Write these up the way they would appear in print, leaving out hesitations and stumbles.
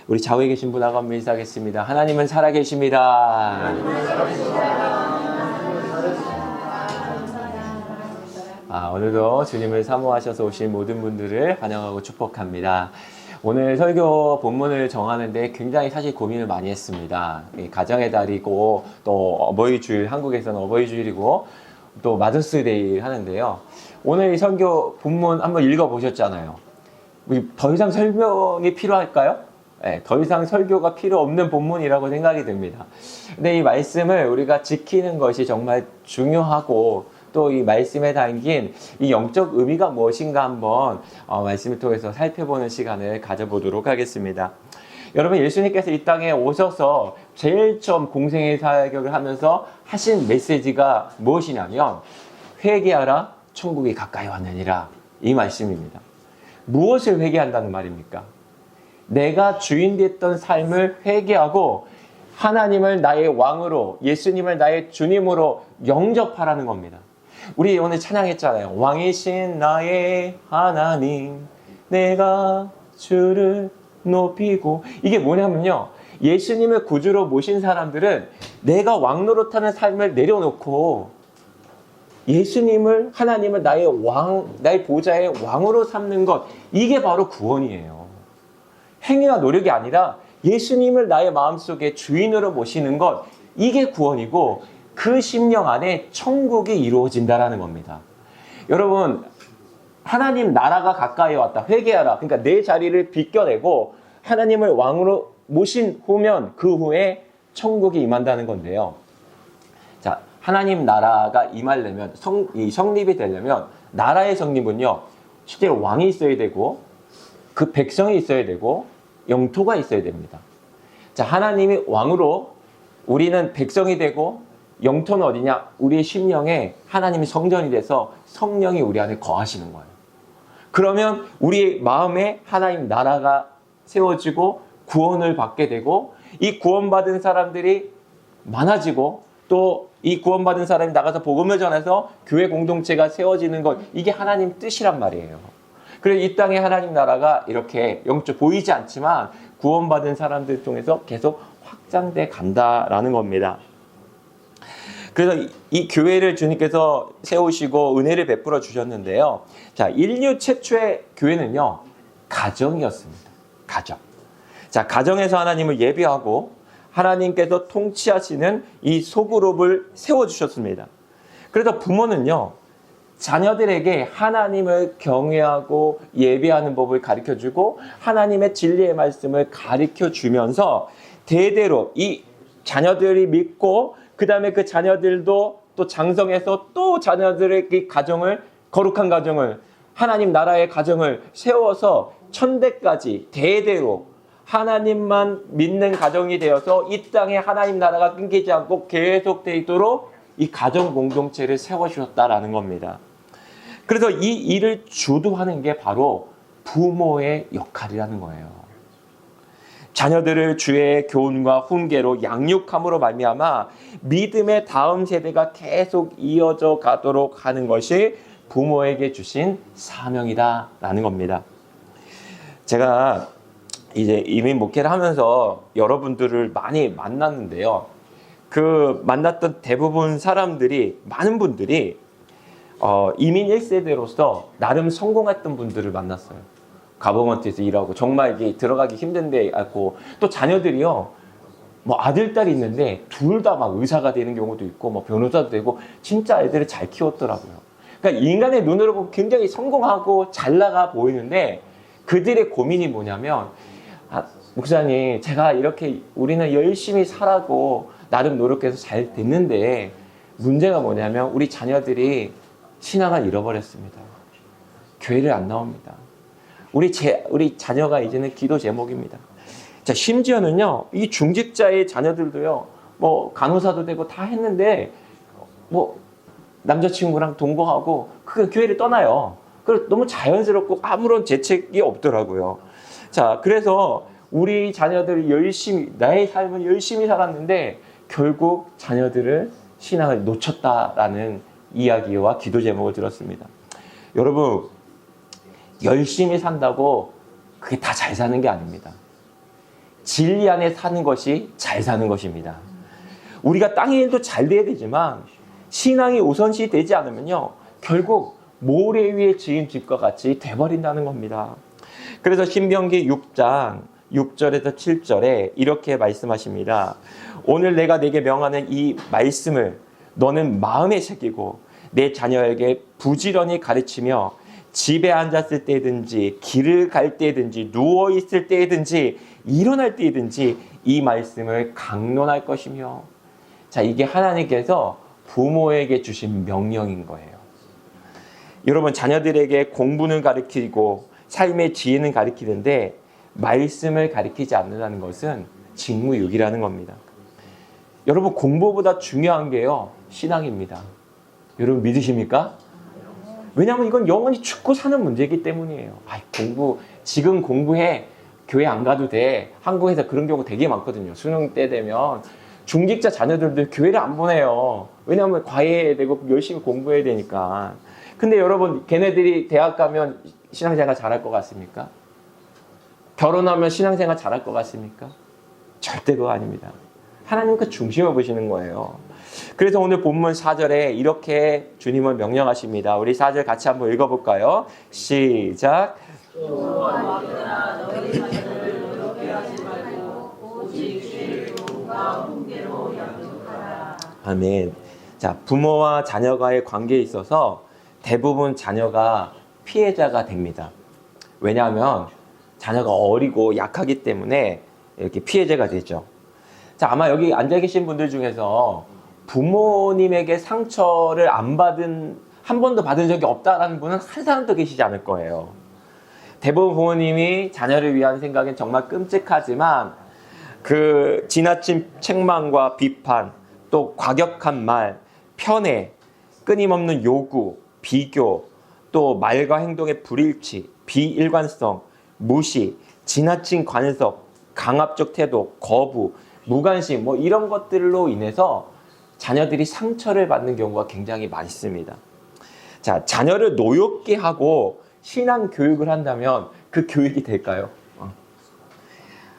우리 좌우에 계신 분하고 한번 인사하겠습니다. 하나님은 살아계십니다. 오늘도 주님을 사모하셔서 오신 모든 분들을 환영하고 축복합니다. 오늘 설교 본문을 정하는데 굉장히 사실 고민을 많이 했습니다. 가정의 달이고 또 어버이주일, 한국에서는 어버이주일이고 또 마더스데이 하는데요. 오늘 이 설교 본문 한번 읽어보셨잖아요. 더 이상 설명이 필요할까요? 네, 더 이상 설교가 필요 없는 본문이라고 생각이 듭니다. 근데 이 말씀을 우리가 지키는 것이 정말 중요하고 또 이 말씀에 담긴 이 영적 의미가 무엇인가 한번 말씀을 통해서 살펴보는 시간을 가져보도록 하겠습니다. 여러분, 예수님께서 이 땅에 오셔서 제일 처음 공생의 사역을 하면서 하신 메시지가 무엇이냐면 회개하라, 천국이 가까이 왔느니라, 이 말씀입니다. 무엇을 회개한다는 말입니까? 내가 주인 됐던 삶을 회개하고 하나님을 나의 왕으로, 예수님을 나의 주님으로 영접하라는 겁니다. 우리 오늘 찬양했잖아요. 왕이신 나의 하나님, 내가 주를 높이고. 이게 뭐냐면요, 예수님을 구주로 모신 사람들은 내가 왕 노릇하는 삶을 내려놓고 예수님을, 하나님을 나의 왕, 나의 보좌의 왕으로 삼는 것, 이게 바로 구원이에요. 행위와 노력이 아니라 예수님을 나의 마음속에 주인으로 모시는 것, 이게 구원이고 그 심령 안에 천국이 이루어진다라는 겁니다. 여러분, 하나님 나라가 가까이 왔다, 회개하라. 그러니까 내 자리를 비껴내고 하나님을 왕으로 모신 후면 그 후에 천국이 임한다는 건데요. 자, 하나님 나라가 임하려면, 성립이 되려면 나라의 성립은요, 실제로 왕이 있어야 되고 그 백성이 있어야 되고 영토가 있어야 됩니다. 자, 하나님이 왕으로, 우리는 백성이 되고 영토는 어디냐? 우리의 심령에 하나님이 성전이 돼서 성령이 우리 안에 거하시는 거예요. 그러면 우리 마음에 하나님 나라가 세워지고 구원을 받게 되고 이 구원받은 사람들이 많아지고 또 이 구원받은 사람이 나가서 복음을 전해서 교회 공동체가 세워지는 것, 이게 하나님 뜻이란 말이에요. 그래서 이 땅에 하나님 나라가 이렇게 영적 보이지 않지만 구원받은 사람들 통해서 계속 확장돼 간다라는 겁니다. 그래서 이 교회를 주님께서 세우시고 은혜를 베풀어 주셨는데요. 자, 인류 최초의 교회는요, 가정이었습니다. 가정. 자, 가정에서 하나님을 예배하고 하나님께서 통치하시는 이 소그룹을 세워주셨습니다. 그래서 부모는요, 자녀들에게 하나님을 경외하고 예배하는 법을 가르쳐주고 하나님의 진리의 말씀을 가르쳐주면서 대대로 이 자녀들이 믿고 그 다음에 그 자녀들도 또 장성해서 또 자녀들의 이 가정을, 거룩한 가정을, 하나님 나라의 가정을 세워서 천대까지 대대로 하나님만 믿는 가정이 되어서 이 땅에 하나님 나라가 끊기지 않고 계속되어 있도록 이 가정 공동체를 세워주셨다라는 겁니다. 그래서 이 일을 주도하는 게 바로 부모의 역할이라는 거예요. 자녀들을 주의 교훈과 훈계로 양육함으로 말미암아 믿음의 다음 세대가 계속 이어져 가도록 하는 것이 부모에게 주신 사명이다라는 겁니다. 제가 이제 이민 목회를 하면서 여러분들을 많이 만났는데요. 그 만났던 대부분 사람들이, 많은 분들이 이민 1세대로서 나름 성공했던 분들을 만났어요. 가버먼트에서 일하고 정말 이게 들어가기 힘든데 있고, 또 자녀들이요, 뭐 아들, 딸이 있는데 둘 다 막 의사가 되는 경우도 있고 뭐 변호사도 되고 진짜 애들을 잘 키웠더라고요. 그러니까 인간의 눈으로 보면 굉장히 성공하고 잘 나가 보이는데 그들의 고민이 뭐냐면, 목사님, 제가 이렇게 우리는 열심히 살아고 나름 노력해서 잘 됐는데 문제가 뭐냐면 우리 자녀들이 신앙을 잃어버렸습니다. 교회를 안 나옵니다. 우리 자녀가 이제는 기도 제목입니다. 자, 심지어는요, 이 중직자의 자녀들도요, 뭐 간호사도 되고 다 했는데 뭐 남자친구랑 동거하고 그 교회를 떠나요. 그래서 너무 자연스럽고 아무런 재책이 없더라고요. 자, 그래서 우리 자녀들이 열심히, 나의 삶을 열심히 살았는데 결국 자녀들을 신앙을 놓쳤다라는 이야기와 기도 제목을 들었습니다. 여러분, 열심히 산다고 그게 다 잘 사는 게 아닙니다. 진리 안에 사는 것이 잘 사는 것입니다. 우리가 땅의 일도 잘 돼야 되지만 신앙이 우선시 되지 않으면요, 결국 모래 위에 지은 집과 같이 돼버린다는 겁니다. 그래서 신명기 6장 6절에서 7절에 이렇게 말씀하십니다. 오늘 내가 네게 명하는 이 말씀을 너는 마음에 새기고 내 자녀에게 부지런히 가르치며 집에 앉았을 때든지 길을 갈 때든지 누워있을 때든지 일어날 때든지 이 말씀을 강론할 것이며. 자, 이게 하나님께서 부모에게 주신 명령인 거예요. 여러분, 자녀들에게 공부는 가르치고 삶의 지혜는 가르치는데 말씀을 가르치지 않는다는 것은 직무유기라는 겁니다. 여러분, 공부보다 중요한 게요, 신앙입니다. 여러분 믿으십니까? 왜냐하면 이건 영원히 죽고 사는 문제이기 때문이에요. 지금 공부해. 교회 안 가도 돼. 한국에서 그런 경우 되게 많거든요. 수능 때 되면 중직자 자녀들도 교회를 안 보내요. 왜냐하면 과외해야 되고 열심히 공부해야 되니까. 근데 여러분, 걔네들이 대학 가면 신앙생활 잘할 것 같습니까? 결혼하면 신앙생활 잘할 것 같습니까? 절대 그거 아닙니다. 하나님 그 중심을 보시는 거예요. 그래서 오늘 본문 4절에 이렇게 주님은 명령하십니다. 우리 4절 같이 한번 읽어볼까요? 시작. 아멘. 자, 부모와 자녀가의 관계에 있어서 대부분 자녀가 피해자가 됩니다. 왜냐하면 자녀가 어리고 약하기 때문에 이렇게 피해자가 되죠. 자, 아마 여기 앉아 계신 분들 중에서 부모님에게 상처를 한 번도 받은 적이 없다라는 분은 한 사람도 계시지 않을 거예요. 대부분 부모님이 자녀를 위한 생각은 정말 끔찍하지만 그 지나친 책망과 비판, 또 과격한 말, 편애, 끊임없는 요구, 비교, 또 말과 행동의 불일치, 비일관성, 무시, 지나친 간섭, 강압적 태도, 거부, 무관심, 이런 것들로 인해서 자녀들이 상처를 받는 경우가 굉장히 많습니다. 자, 자녀를 노엽게 하고 신앙 교육을 한다면 그 교육이 될까요?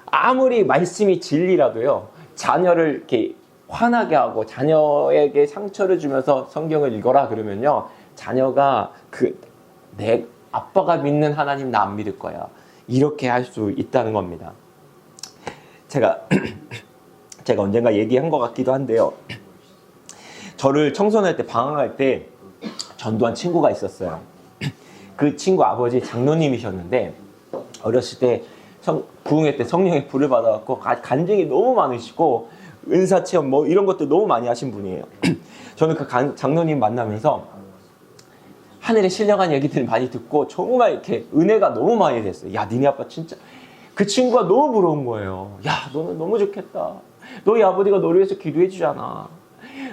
아무리 말씀이 진리라도요, 자녀를 이렇게 화나게 하고 자녀에게 상처를 주면서 성경을 읽어라 그러면요, 자녀가 내 아빠가 믿는 하나님 나 안 믿을 거야, 이렇게 할 수 있다는 겁니다. 제가 언젠가 얘기한 것 같기도 한데요. 저를 청소년할 때 방황할 때 전도한 친구가 있었어요. 그 친구 아버지 장로님이셨는데 어렸을 때 부흥회 때 성령의 불을 받아갖고 간증이 너무 많으시고 은사 체험 이런 것들 너무 많이 하신 분이에요. 저는 그 장로님 만나면서 하늘에 신령한 얘기들을 많이 듣고 정말 이렇게 은혜가 너무 많이 됐어요. 야, 니네 아빠 진짜, 그 친구가 너무 부러운 거예요. 야, 너는 너무 좋겠다. 너희 아버지가 너를 위해서 기도해 주잖아.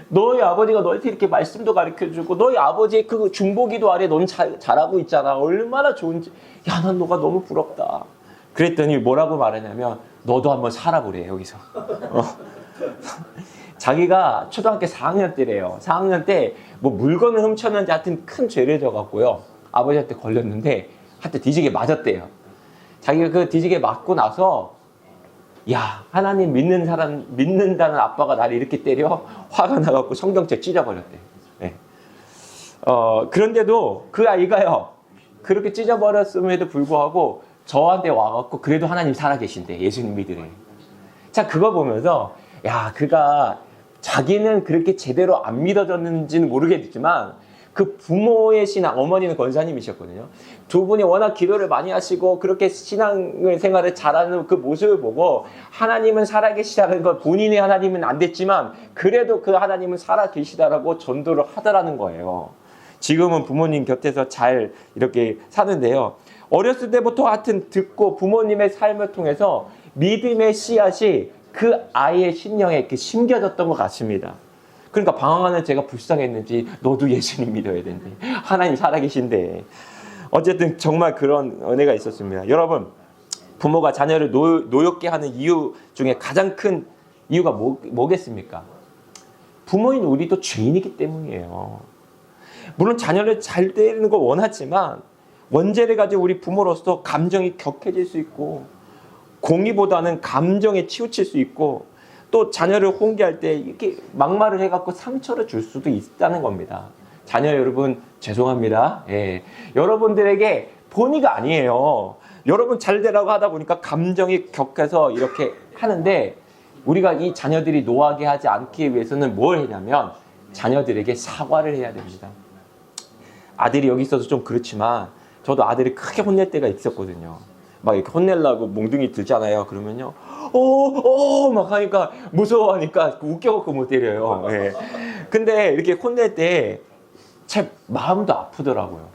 너희 아버지가 너한테 이렇게 말씀도 가르쳐주고 너희 아버지의 그 중보기도 아래 넌 잘하고 있잖아. 얼마나 좋은지. 야, 난 너가 너무 부럽다. 그랬더니 뭐라고 말하냐면 너도 한번 살아보래, 여기서. 자기가 초등학교 4학년 때래요. 4학년 때 물건을 훔쳤는지 하여튼 큰 죄를 져갖고요, 아버지한테 걸렸는데 하여튼 뒤지게 맞았대요. 자기가 그 뒤지게 맞고 나서 야, 하나님 믿는다는 아빠가 나를 이렇게 때려? 화가 나갖고 성경책 찢어버렸대. 네. 그런데도 그 아이가요, 그렇게 찢어버렸음에도 불구하고 저한테 와갖고 그래도 하나님 살아계신대, 예수님 믿으래. 자, 그거 보면서 야, 그가 자기는 그렇게 제대로 안 믿어졌는지는 모르겠지만 그 부모의 신앙, 어머니는 권사님이셨거든요. 두 분이 워낙 기도를 많이 하시고 그렇게 신앙생활을 잘하는 그 모습을 보고 하나님은 살아계시다는 걸, 본인의 하나님은 안 됐지만 그래도 그 하나님은 살아계시다라고 전도를 하더라는 거예요. 지금은 부모님 곁에서 잘 이렇게 사는데요. 어렸을 때부터 하여튼 듣고 부모님의 삶을 통해서 믿음의 씨앗이 그 아이의 심령에 이렇게 심겨졌던 것 같습니다. 그러니까 방황하는 제가 불쌍했는지 너도 예수님 믿어야 된대. 하나님 살아계신대. 어쨌든 정말 그런 은혜가 있었습니다. 여러분, 부모가 자녀를 노엽게 하는 이유 중에 가장 큰 이유가 뭐겠습니까? 부모인 우리도 죄인이기 때문이에요. 물론 자녀를 잘 되는 걸 원하지만 원죄를 가지고 우리 부모로서 감정이 격해질 수 있고 공의보다는 감정에 치우칠 수 있고, 또 자녀를 홍계할 때 이렇게 막말을 해갖고 상처를 줄 수도 있다는 겁니다. 자녀 여러분 죄송합니다. 예. 여러분들에게 본의가 아니에요. 여러분 잘 되라고 하다 보니까 감정이 격해서 이렇게 하는데, 우리가 이 자녀들이 노하게 하지 않기 위해서는 뭘 해냐면 자녀들에게 사과를 해야 됩니다. 아들이 여기 있어서 좀 그렇지만 저도 아들이 크게 혼낼 때가 있었거든요. 막 이렇게 혼내려고 몽둥이 들잖아요. 그러면요, 막 하니까 무서워하니까 웃겨갖고 못 때려요. 예. 근데 이렇게 혼낼 때 제 마음도 아프더라고요.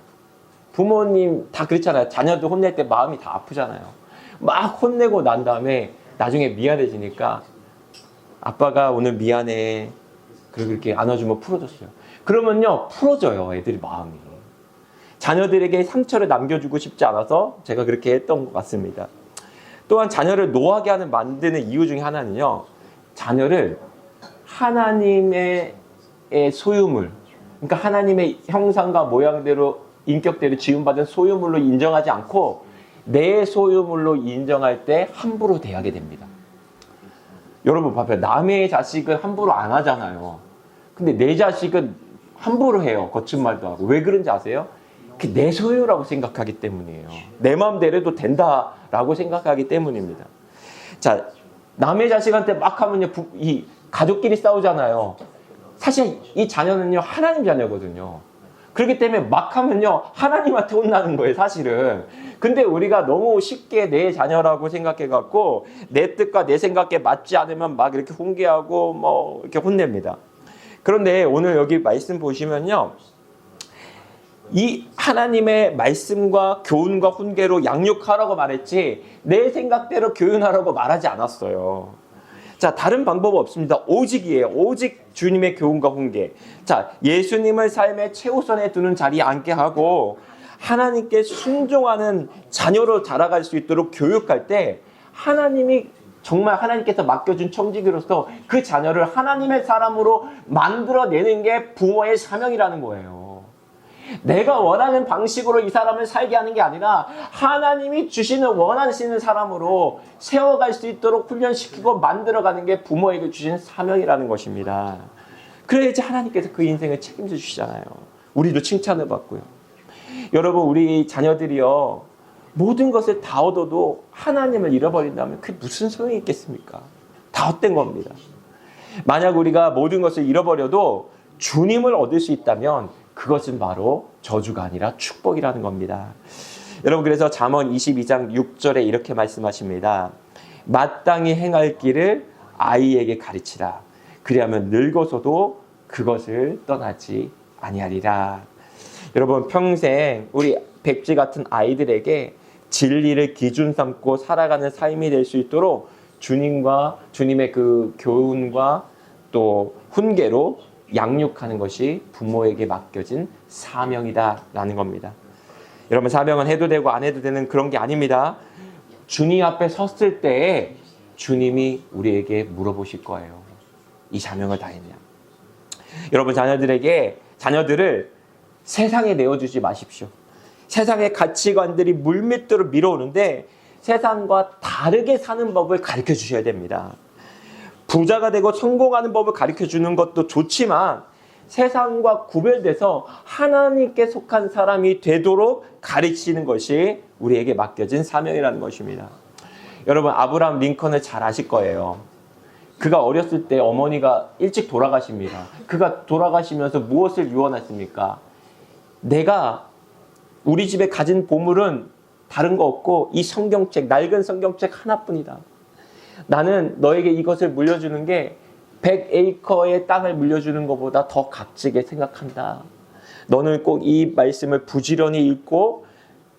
부모님 다 그렇잖아요. 자녀도 혼낼 때 마음이 다 아프잖아요. 막 혼내고 난 다음에 나중에 미안해지니까 아빠가 오늘 미안해. 그리고 이렇게 안아주면 풀어줬어요. 그러면요, 풀어져요, 애들이 마음이. 자녀들에게 상처를 남겨주고 싶지 않아서 제가 그렇게 했던 것 같습니다. 또한 자녀를 노하게 하는 만드는 이유 중에 하나는요, 자녀를 하나님의 소유물, 그러니까 하나님의 형상과 모양대로 인격대로 지음받은 소유물로 인정하지 않고 내 소유물로 인정할 때 함부로 대하게 됩니다. 여러분 봐봐요. 남의 자식은 함부로 안 하잖아요. 근데 내 자식은 함부로 해요. 거친 말도 하고. 왜 그런지 아세요? 그게 내 소유라고 생각하기 때문이에요. 내 마음대로 해도 된다라고 생각하기 때문입니다. 자, 남의 자식한테 막 하면요, 이 가족끼리 싸우잖아요. 사실 이 자녀는요, 하나님 자녀거든요. 그렇기 때문에 막 하면요, 하나님한테 혼나는 거예요, 사실은. 근데 우리가 너무 쉽게 내 자녀라고 생각해갖고 내 뜻과 내 생각에 맞지 않으면 막 이렇게 훈계하고 뭐 이렇게 혼냅니다. 그런데 오늘 여기 말씀 보시면요, 이 하나님의 말씀과 교훈과 훈계로 양육하라고 말했지 내 생각대로 교훈하라고 말하지 않았어요. 자, 다른 방법 없습니다. 오직이에요. 오직 주님의 교훈과 훈계. 자, 예수님을 삶의 최우선에 두는 자리에 앉게 하고 하나님께 순종하는 자녀로 자라갈 수 있도록 교육할 때, 하나님이 정말 하나님께서 맡겨준 청지기로서 그 자녀를 하나님의 사람으로 만들어내는 게 부모의 사명이라는 거예요. 내가 원하는 방식으로 이 사람을 살게 하는 게 아니라 하나님이 주시는 원하시는 사람으로 세워갈 수 있도록 훈련시키고 만들어가는 게 부모에게 주신 사명이라는 것입니다. 그래야지 하나님께서 그 인생을 책임져 주시잖아요. 우리도 칭찬을 받고요. 여러분, 우리 자녀들이요, 모든 것을 다 얻어도 하나님을 잃어버린다면 그게 무슨 소용이 있겠습니까? 다 헛된 겁니다. 만약 우리가 모든 것을 잃어버려도 주님을 얻을 수 있다면 그것은 바로 저주가 아니라 축복이라는 겁니다. 여러분, 그래서 잠언 22장 6절에 이렇게 말씀하십니다. 마땅히 행할 길을 아이에게 가르치라. 그리하면 늙어서도 그것을 떠나지 아니하리라. 여러분, 평생 우리 백지 같은 아이들에게 진리를 기준 삼고 살아가는 삶이 될 수 있도록 주님의 그 교훈과 또 훈계로 양육하는 것이 부모에게 맡겨진 사명이다라는 겁니다. 여러분, 사명은 해도 되고 안 해도 되는 그런 게 아닙니다. 주님 앞에 섰을 때 주님이 우리에게 물어보실 거예요. 이 사명을 다 했냐? 여러분, 자녀들을 세상에 내어주지 마십시오. 세상의 가치관들이 물밑으로 밀어오는데 세상과 다르게 사는 법을 가르쳐 주셔야 됩니다. 부자가 되고 성공하는 법을 가르쳐주는 것도 좋지만 세상과 구별돼서 하나님께 속한 사람이 되도록 가르치는 것이 우리에게 맡겨진 사명이라는 것입니다. 여러분, 아브라함 링컨을 잘 아실 거예요. 그가 어렸을 때 어머니가 일찍 돌아가십니다. 그가 돌아가시면서 무엇을 유언했습니까? 내가 우리 집에 가진 보물은 다른 거 없고 이 성경책, 낡은 성경책 하나뿐이다. 나는 너에게 이것을 물려주는 게 100에이커의 땅을 물려주는 것보다 더 값지게 생각한다. 너는 꼭 이 말씀을 부지런히 읽고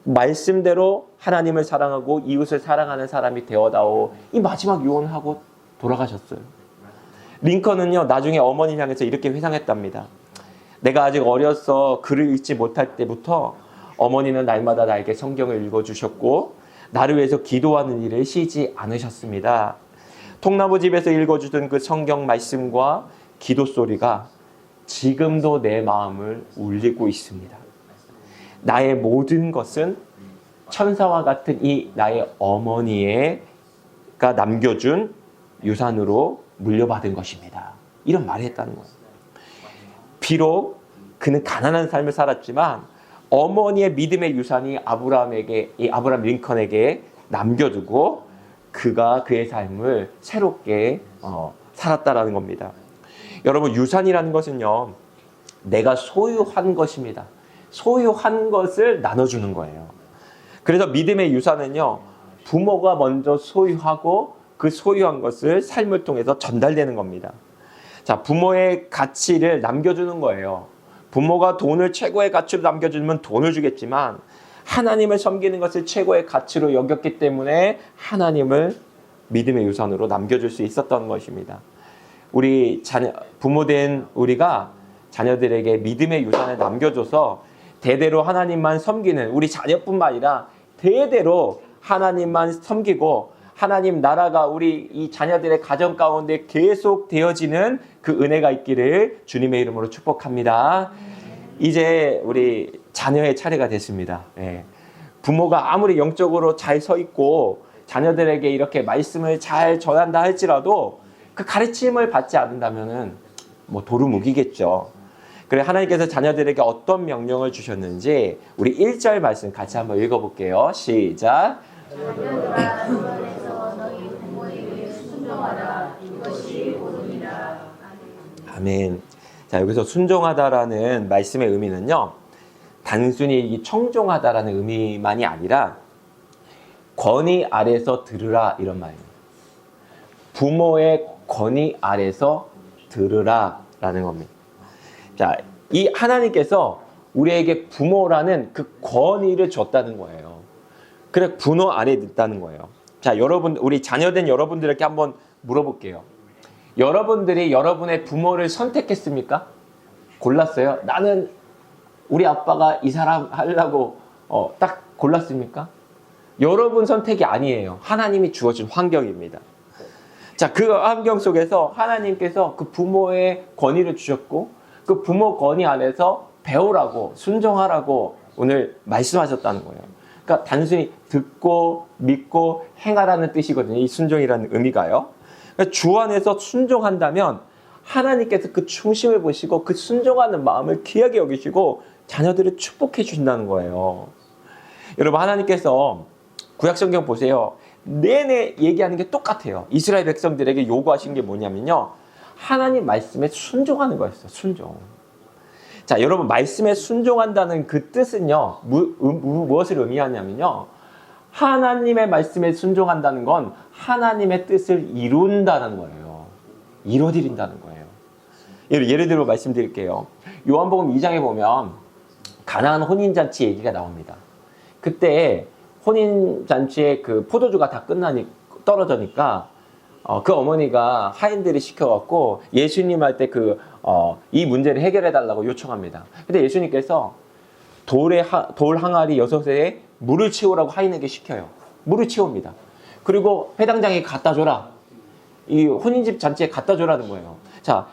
말씀대로 하나님을 사랑하고 이웃을 사랑하는 사람이 되어다오. 이 마지막 유언하고 돌아가셨어요. 링컨은요, 나중에 어머니를 향해서 이렇게 회상했답니다. 내가 아직 어려서 글을 읽지 못할 때부터 어머니는 날마다 나에게 성경을 읽어주셨고 나를 위해서 기도하는 일을 쉬지 않으셨습니다. 통나무 집에서 읽어주던 그 성경 말씀과 기도 소리가 지금도 내 마음을 울리고 있습니다. 나의 모든 것은 천사와 같은 이 나의 어머니의 남겨준 유산으로 물려받은 것입니다. 이런 말을 했다는 거예요. 비록 그는 가난한 삶을 살았지만 어머니의 믿음의 유산이 아브라함 링컨에게 남겨두고 그가 그의 삶을 새롭게 살았다라는 겁니다. 여러분, 유산이라는 것은요, 내가 소유한 것입니다. 소유한 것을 나눠주는 거예요. 그래서 믿음의 유산은요, 부모가 먼저 소유하고 그 소유한 것을 삶을 통해서 전달되는 겁니다. 자, 부모의 가치를 남겨주는 거예요. 부모가 돈을 최고의 가치로 남겨주면 돈을 주겠지만 하나님을 섬기는 것을 최고의 가치로 여겼기 때문에 하나님을 믿음의 유산으로 남겨줄 수 있었던 것입니다. 우리 부모된 우리가 자녀들에게 믿음의 유산을 남겨줘서 대대로 하나님만 섬기는 우리 자녀뿐만 아니라 대대로 하나님만 섬기고 하나님 나라가 우리 이 자녀들의 가정 가운데 계속 되어지는 그 은혜가 있기를 주님의 이름으로 축복합니다. 이제 우리 자녀의 차례가 됐습니다. 부모가 아무리 영적으로 잘 서 있고 자녀들에게 이렇게 말씀을 잘 전한다 할지라도 그 가르침을 받지 않는다면은 뭐 도루묵이겠죠. 그래, 하나님께서 자녀들에게 어떤 명령을 주셨는지 우리 1절 말씀 같이 한번 읽어볼게요. 시작. 자녀들아, 주안에서 너희 부모에게 순종하라. 이것이 옳으니라. 아멘. 자, 여기서 순종하다라는 말씀의 의미는요, 단순히 이 청종하다라는 의미만이 아니라 권위 아래서 들으라 이런 말입니다. 부모의 권위 아래서 들으라라는 겁니다. 자, 이 하나님께서 우리에게 부모라는 그 권위를 줬다는 거예요. 그래, 부모 아래 있다는 거예요. 자, 여러분, 우리 자녀된 여러분들에게 한번 물어볼게요. 여러분들이 여러분의 부모를 선택했습니까? 골랐어요? 나는 우리 아빠가 이 사람 하려고 딱 골랐습니까? 여러분 선택이 아니에요. 하나님이 주어진 환경입니다. 자, 그 환경 속에서 하나님께서 그 부모의 권위를 주셨고 그 부모 권위 안에서 배우라고 순종하라고 오늘 말씀하셨다는 거예요. 그러니까 단순히 듣고 믿고 행하라는 뜻이거든요. 이 순종이라는 의미가요. 그러니까 주 안에서 순종한다면 하나님께서 그 중심을 보시고 그 순종하는 마음을 귀하게 여기시고 자녀들을 축복해 주신다는 거예요. 여러분, 하나님께서 구약성경 보세요. 내내 얘기하는 게 똑같아요. 이스라엘 백성들에게 요구하신 게 뭐냐면요, 하나님 말씀에 순종하는 거였어요. 순종. 자, 여러분, 말씀에 순종한다는 그 뜻은요, 무엇을 의미하냐면요, 하나님의 말씀에 순종한다는 건 하나님의 뜻을 이룬다는 거예요. 이루어드린다는 거예요. 예를 들어 말씀드릴게요. 요한복음 2장에 보면 가나안 혼인잔치 얘기가 나옵니다. 그때 혼인잔치에 그 포도주가 다 떨어지니까 그 어머니가 하인들이 시켜갖고 예수님 할 때 이 문제를 해결해 달라고 요청합니다. 근데 예수님께서 돌 항아리 6에 물을 채우라고 하인에게 시켜요. 물을 채웁니다. 그리고 회당장에 갖다 줘라. 이 혼인집 잔치에 갖다 줘라는 거예요. 자,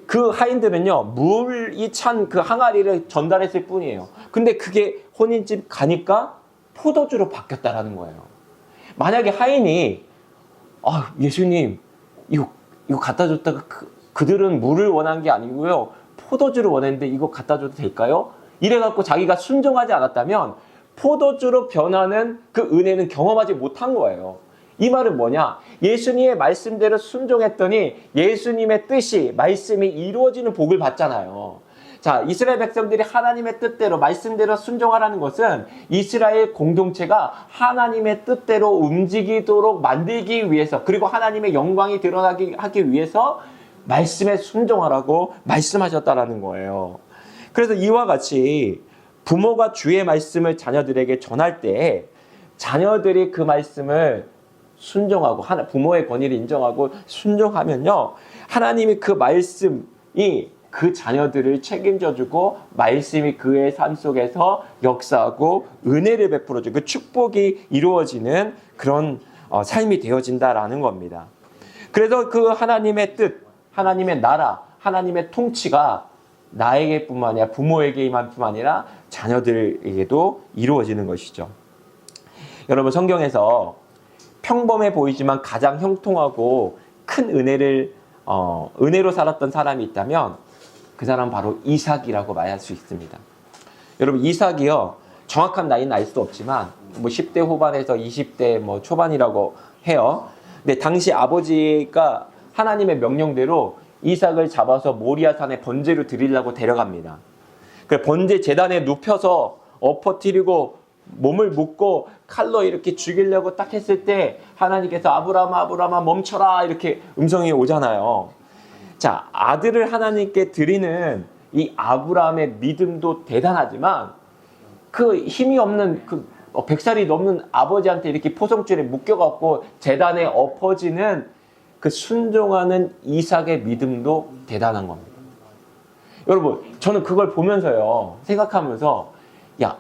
그 하인들은요, 물이 찬 그 항아리를 전달했을 뿐이에요. 근데 그게 혼인집 가니까 포도주로 바뀌었다라는 거예요. 만약에 하인이 예수님 이거 갖다 줬다가 그들은 물을 원한 게 아니고요, 포도주를 원했는데 이거 갖다 줘도 될까요? 이래갖고 자기가 순종하지 않았다면 포도주로 변하는 그 은혜는 경험하지 못한 거예요. 이 말은 뭐냐? 예수님의 말씀대로 순종했더니 예수님의 뜻이, 말씀이 이루어지는 복을 받잖아요. 자, 이스라엘 백성들이 하나님의 뜻대로, 말씀대로 순종하라는 것은 이스라엘 공동체가 하나님의 뜻대로 움직이도록 만들기 위해서, 그리고 하나님의 영광이 드러나게 하기 위해서 말씀에 순종하라고 말씀하셨다라는 거예요. 그래서 이와 같이 부모가 주의 말씀을 자녀들에게 전할 때 자녀들이 그 말씀을 순종하고 부모의 권위를 인정하고 순종하면요, 하나님이 그 말씀이 그 자녀들을 책임져주고 말씀이 그의 삶 속에서 역사하고 은혜를 베풀어주고 그 축복이 이루어지는 그런 삶이 되어진다라는 겁니다. 그래서 그 하나님의 뜻, 하나님의 나라, 하나님의 통치가 나에게뿐만 아니라 부모에게만 뿐만 아니라 자녀들에게도 이루어지는 것이죠. 여러분, 성경에서 평범해 보이지만 가장 형통하고 큰 은혜로 살았던 사람이 있다면 그 사람은 바로 이삭이라고 말할 수 있습니다. 여러분, 이삭이요, 정확한 나이는 알 수 없지만 뭐 10대 후반에서 20대 뭐 초반이라고 해요. 근데 당시 아버지가 하나님의 명령대로 이삭을 잡아서 모리아산에 번제로 드리려고 데려갑니다. 그 번제 제단에 눕혀서 엎어뜨리고 몸을 묶고 칼로 이렇게 죽이려고 딱 했을 때 하나님께서 아브라함아 아브라함아 멈춰라 이렇게 음성이 오잖아요. 자, 아들을 하나님께 드리는 이 아브라함의 믿음도 대단하지만 그 힘이 없는 그 100살이 넘는 아버지한테 이렇게 포성줄에 묶여갖고 제단에 엎어지는 그 순종하는 이삭의 믿음도 대단한 겁니다. 여러분, 저는 그걸 보면서요, 생각하면서, 야,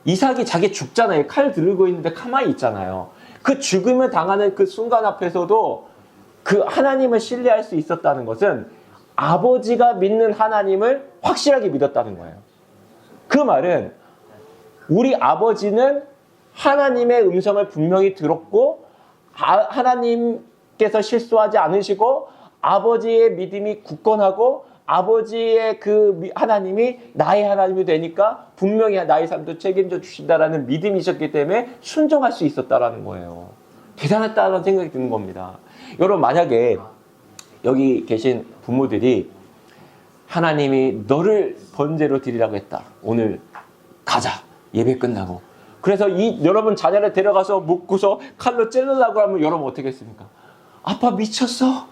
이삭이 자기 죽잖아요. 칼 들고 있는데 가만히 있잖아요. 그 죽음을 당하는 그 순간 앞에서도 그 하나님을 신뢰할 수 있었다는 것은 아버지가 믿는 하나님을 확실하게 믿었다는 거예요. 그 말은 우리 아버지는 하나님의 음성을 분명히 들었고 하나님께서 실수하지 않으시고 아버지의 믿음이 굳건하고 아버지의 그 하나님이 나의 하나님이 되니까 분명히 나의 삶도 책임져 주신다라는 믿음이 있었기 때문에 순종할 수 있었다라는 거예요. 대단했다는 생각이 드는 겁니다. 여러분, 만약에 여기 계신 부모들이 하나님이 너를 번제로 드리라고 했다. 오늘 가자. 예배 끝나고. 그래서 여러분 자녀를 데려가서 묶고서 칼로 찌르려고 하면 여러분 어떻게 했습니까? 아빠 미쳤어?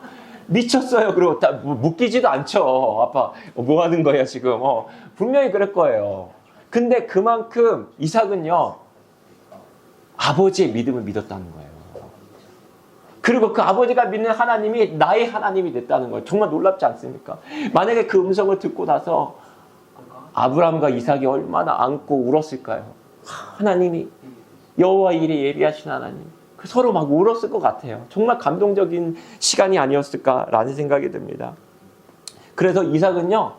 미쳤어요. 그리고 다 묶이지도 않죠. 아빠 뭐 하는 거야 지금? 분명히 그럴 거예요. 근데 그만큼 이삭은요, 아버지의 믿음을 믿었다는 거예요. 그리고 그 아버지가 믿는 하나님이 나의 하나님이 됐다는 거예요. 정말 놀랍지 않습니까? 만약에 그 음성을 듣고 나서 아브라함과 이삭이 얼마나 안고 울었을까요? 하나님이 여호와 일에 예비하신 하나님, 서로 막 울었을 것 같아요. 정말 감동적인 시간이 아니었을까라는 생각이 듭니다. 그래서 이삭은요,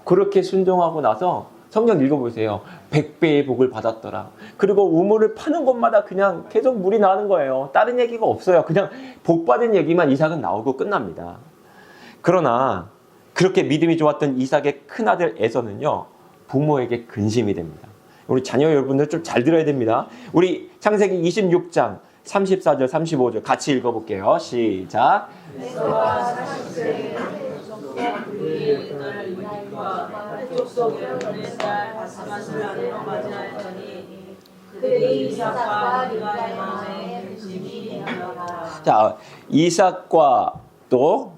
그렇게 순종하고 나서 성경 읽어보세요. 100배의 복을 받았더라. 그리고 우물을 파는 곳마다 그냥 계속 물이 나는 거예요. 다른 얘기가 없어요. 그냥 복 받은 얘기만 이삭은 나오고 끝납니다. 그러나 그렇게 믿음이 좋았던 이삭의 큰아들 에서는요, 부모에게 근심이 됩니다. 우리 자녀 여러분들 좀 잘 들어야 됩니다. 우리 창세기 26장 34절 35절 같이 읽어볼게요. 시작. 에서와 40세의 그의 딸 유다와 족속의 그의 딸 바스맛을 아내로 맞이하였더니 그들이 이삭과 리브가의 마음에 근심이 되었다. 자, 이삭과 또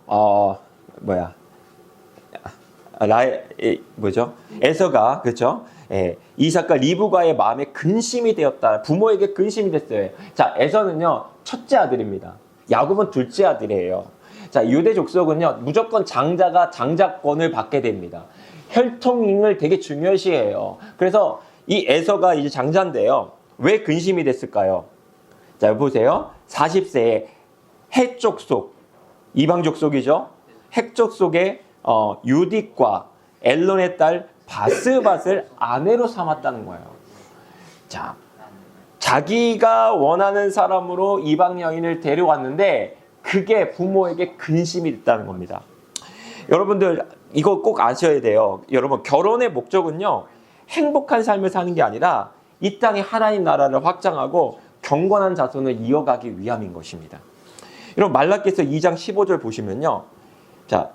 에서가, 그렇죠? 예, 이삭과 리브가의 마음에 근심이 되었다. 부모에게 근심이 됐어요. 자, 에서는요, 첫째 아들입니다. 야곱은 둘째 아들이에요. 자, 유대 족속은요, 무조건 장자가 장자권을 받게 됩니다. 혈통을 되게 중요시해요. 그래서 이 에서가 이제 장자인데요. 왜 근심이 됐을까요? 자, 보세요. 40세에 헷 족속, 이방 족속이죠. 헷 족속의 유딕과 엘론의 딸 바스밧을 아내로 삼았다는 거예요. 자, 자기가 원하는 사람으로 이방 여인을 데려왔는데 그게 부모에게 근심이 됐다는 겁니다. 여러분들 이거 꼭 아셔야 돼요. 여러분, 결혼의 목적은요, 행복한 삶을 사는 게 아니라 이 땅에 하나님 나라를 확장하고 경건한 자손을 이어가기 위함인 것입니다. 여러분, 말라기서 2장 15절 보시면요, 자,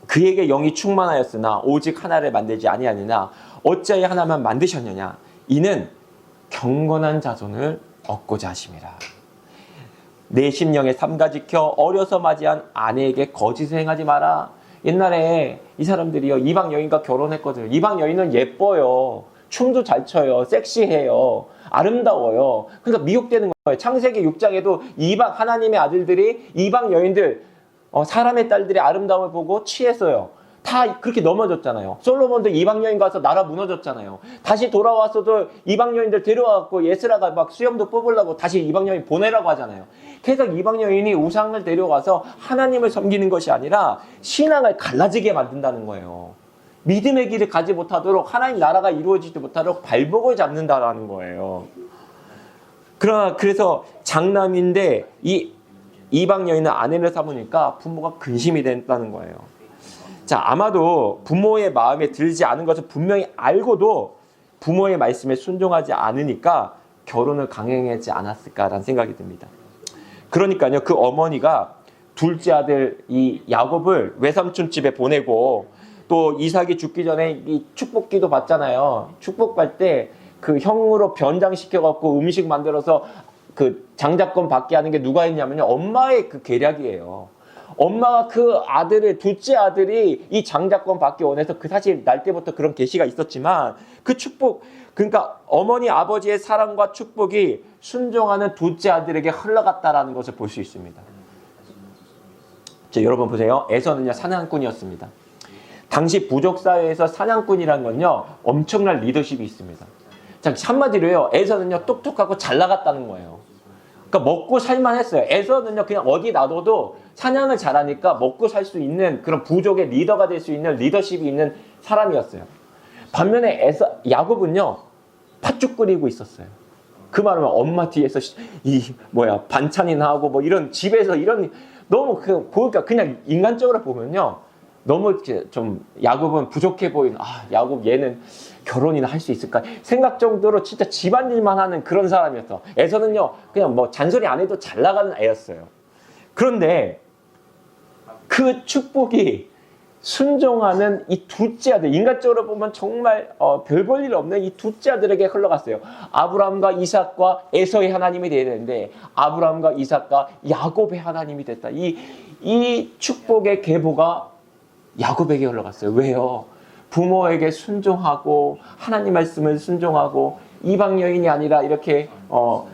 그에게 영이 충만하였으나 오직 하나를 만들지 아니하느냐, 어찌하여 하나만 만드셨느냐, 이는 경건한 자손을 얻고자 하심이라. 내 심령에 삼가지켜 어려서 맞이한 아내에게 거짓을 행하지 마라. 옛날에 이 사람들이요, 이방 여인과 결혼했거든요. 이방 여인은 예뻐요, 춤도 잘 춰요, 섹시해요, 아름다워요. 그러니까 미혹되는 거예요. 창세기 6장에도 이방 하나님의 아들들이 이방 여인들, 사람의 딸들의 아름다움을 보고 취했어요. 다 그렇게 넘어졌잖아요. 솔로몬도 이방 여인 가서 나라 무너졌잖아요. 다시 돌아와서도 이방 여인들 데려와갖고 예스라가 막 수염도 뽑으려고 다시 이방 여인 보내라고 하잖아요. 그래서 이방 여인이 우상을 데려와서 하나님을 섬기는 것이 아니라 신앙을 갈라지게 만든다는 거예요. 믿음의 길을 가지 못하도록, 하나님 나라가 이루어지지 못하도록 발목을 잡는다라는 거예요. 그래서 장남인데 이 이방 여인은 아내를 삼으니까 부모가 근심이 됐다는 거예요. 자, 아마도 부모의 마음에 들지 않은 것을 분명히 알고도 부모의 말씀에 순종하지 않으니까 결혼을 강행하지 않았을까라는 생각이 듭니다. 그러니까요, 그 어머니가 둘째 아들 이 야곱을 외삼촌 집에 보내고 또 이삭이 죽기 전에 이 축복기도 받잖아요. 축복받을 때 그 형으로 변장시켜 갖고 음식 만들어서 그 장자권 받게 하는 게 누가 했냐면요, 엄마의 그 계략이에요. 엄마가 그 아들을, 둘째 아들이 이 장자권 받기 원해서 그 사실 날 때부터 그런 계시가 있었지만 그 축복, 그러니까 어머니 아버지의 사랑과 축복이 순종하는 둘째 아들에게 흘러갔다라는 것을 볼 수 있습니다. 자, 여러분 보세요. 에서는요, 사냥꾼이었습니다. 당시 부족 사회에서 사냥꾼이란 건요, 엄청난 리더십이 있습니다. 자, 한마디로요, 에서는요, 똑똑하고 잘 나갔다는 거예요. 그러니까 먹고 살만 했어요. 에서는요, 그냥 어디 놔둬도 사냥을 잘하니까 먹고 살 수 있는 그런 부족의 리더가 될 수 있는 리더십이 있는 사람이었어요. 반면에 야곱은요, 팥죽 끓이고 있었어요. 그 말은 엄마 뒤에서 반찬이나 하고 뭐 이런 집에서 이런 너무 보니까 그냥 인간적으로 보면요, 너무 좀 야곱은 부족해 보이는, 야곱 얘는 결혼이나 할 수 있을까 생각 정도로 진짜 집안일만 하는 그런 사람이었어. 에서는요, 그냥 뭐 잔소리 안 해도 잘 나가는 애였어요. 그런데 그 축복이 순종하는 이 둘째 아들, 인간적으로 보면 정말 별 볼 일 없는 이 둘째 아들에게 흘러갔어요. 아브라함과 이삭과 에서의 하나님이 되어야 되는데 아브라함과 이삭과 야곱의 하나님이 됐다. 이 축복의 계보가 야곱에게 흘러갔어요. 왜요? 부모에게 순종하고 하나님 말씀을 순종하고 이방 여인이 아니라 이렇게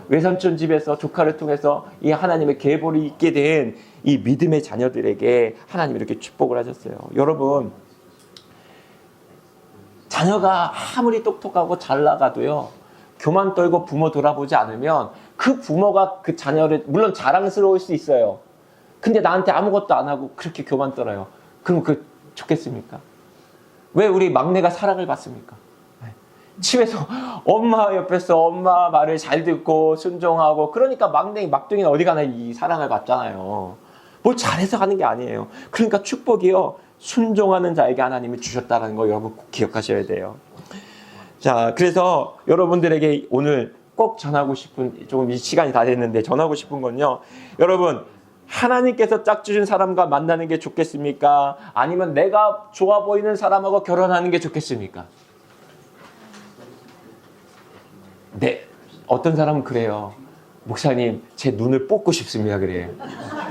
외삼촌 집에서 조카를 통해서 이 하나님의 계보를 잊게 된 이 믿음의 자녀들에게 하나님 이렇게 축복을 하셨어요. 여러분, 자녀가 아무리 똑똑하고 잘 나가도요, 교만 떨고 부모 돌아보지 않으면 그 부모가 그 자녀를, 물론 자랑스러울 수 있어요. 근데 나한테 아무것도 안 하고 그렇게 교만 떨어요. 그럼 좋겠습니까? 왜 우리 막내가 사랑을 받습니까? 집에서 엄마 옆에서 엄마 말을 잘 듣고 순종하고, 그러니까 막둥이는 어디 가나 이 사랑을 받잖아요. 뭘 잘해서 하는 게 아니에요. 그러니까 축복이요, 순종하는 자에게 하나님이 주셨다는 거 여러분 꼭 기억하셔야 돼요. 자, 그래서 여러분들에게 오늘 꼭 전하고 싶은, 조금 이 시간이 다 됐는데 전하고 싶은 건요, 여러분, 하나님께서 짝 주신 사람과 만나는 게 좋겠습니까? 아니면 내가 좋아 보이는 사람하고 결혼하는 게 좋겠습니까? 네, 어떤 사람은 그래요. 목사님, 제 눈을 뽑고 싶습니다. 그래요.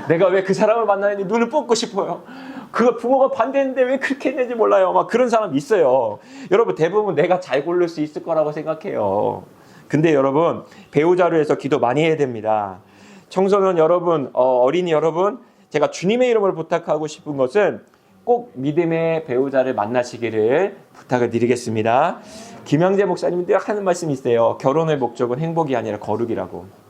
내가 왜 그 사람을 만나는지 눈을 뽑고 싶어요. 그거 부모가 반대했는데 왜 그렇게 했는지 몰라요. 막 그런 사람 있어요. 여러분, 대부분 내가 잘 고를 수 있을 거라고 생각해요. 근데 여러분, 배우자로 해서 기도 많이 해야 됩니다. 청소년 여러분, 어린이 여러분, 제가 주님의 이름으로 부탁하고 싶은 것은 꼭 믿음의 배우자를 만나시기를 부탁을 드리겠습니다. 김영재 목사님이 늘 하는 말씀이 있어요. 결혼의 목적은 행복이 아니라 거룩이라고.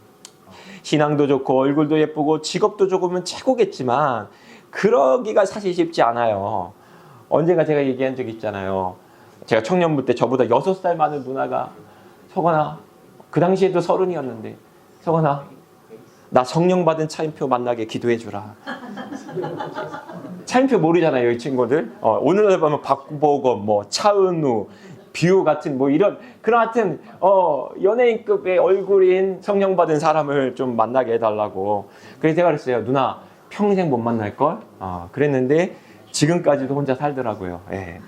신앙도 좋고 얼굴도 예쁘고 직업도 좋으면 최고겠지만 그러기가 사실 쉽지 않아요. 언젠가 제가 얘기한 적 있잖아요. 제가 청년부 때 저보다 6살 많은 누나가, 석원아, 그 당시에도 30이었는데, 석원아, 나 성령 받은 차인표 만나게 기도해 주라. 차인표 모르잖아요, 이 친구들. 오늘날 보면 박보검, 뭐 차은우, 뷰 같은 뭐 이런 그런 하여튼 연예인급의 얼굴인 성령 받은 사람을 좀 만나게 해달라고. 그래서 제가 그랬어요. 누나, 평생 못 만날걸? 그랬는데 지금까지도 혼자 살더라고요. 예.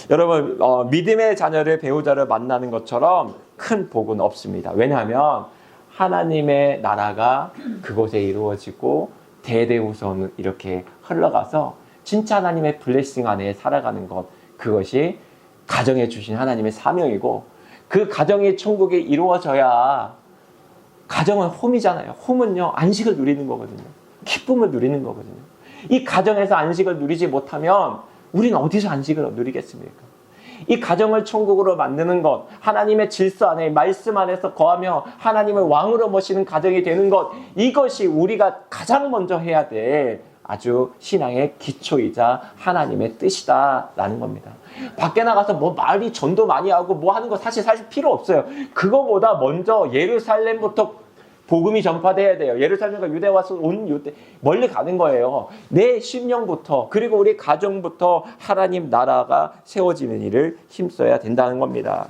여러분, 믿음의 자녀를, 배우자를 만나는 것처럼 큰 복은 없습니다. 왜냐하면 하나님의 나라가 그곳에 이루어지고 대대우선 이렇게 흘러가서 진짜 하나님의 블레싱 안에 살아가는 것, 그것이 가정에 주신 하나님의 사명이고, 그 가정의 천국이 이루어져야, 가정은 홈이잖아요. 홈은요, 안식을 누리는 거거든요. 기쁨을 누리는 거거든요. 이 가정에서 안식을 누리지 못하면 우리는 어디서 안식을 누리겠습니까? 이 가정을 천국으로 만드는 것, 하나님의 질서 안에, 말씀 안에서 거하며 하나님을 왕으로 모시는 가정이 되는 것, 이것이 우리가 가장 먼저 해야 될 아주 신앙의 기초이자 하나님의 뜻이다라는 겁니다. 밖에 나가서 뭐 말이 전도 많이 하고 뭐 하는 거 사실 필요 없어요. 그거보다 먼저 예루살렘부터 복음이 전파돼야 돼요. 예루살렘과 유대 와서 온 유대 멀리 가는 거예요. 내 심령부터 그리고 우리 가정부터 하나님 나라가 세워지는 일을 힘써야 된다는 겁니다.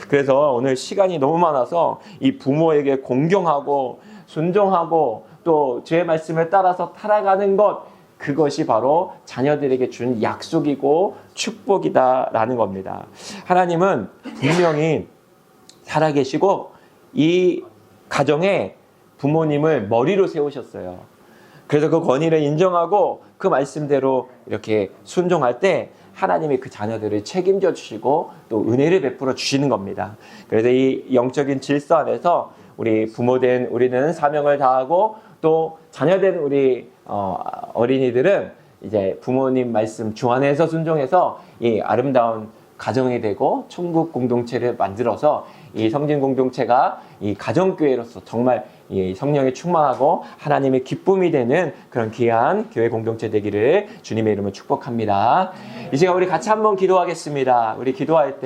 그래서 오늘 시간이 너무 많아서 이 부모에게 공경하고 순종하고 또 주의 말씀을 따라서 살아가는 것, 그것이 바로 자녀들에게 준 약속이고 축복이다라는 겁니다. 하나님은 분명히 살아계시고 이 가정에 부모님을 머리로 세우셨어요. 그래서 그 권위를 인정하고 그 말씀대로 이렇게 순종할 때 하나님이 그 자녀들을 책임져 주시고 또 은혜를 베풀어 주시는 겁니다. 그래서 이 영적인 질서 안에서 우리 부모된 우리는 사명을 다하고 또 자녀된 우리 어린이들은 이제 부모님 말씀 주 안에서 순종해서 이 아름다운 가정이 되고 천국 공동체를 만들어서 이 성진 공동체가 이 가정교회로서 정말 이 성령에 충만하고 하나님의 기쁨이 되는 그런 귀한 교회 공동체 되기를 주님의 이름으로 축복합니다. 이 시간 우리 같이 한번 기도하겠습니다. 우리 기도할 때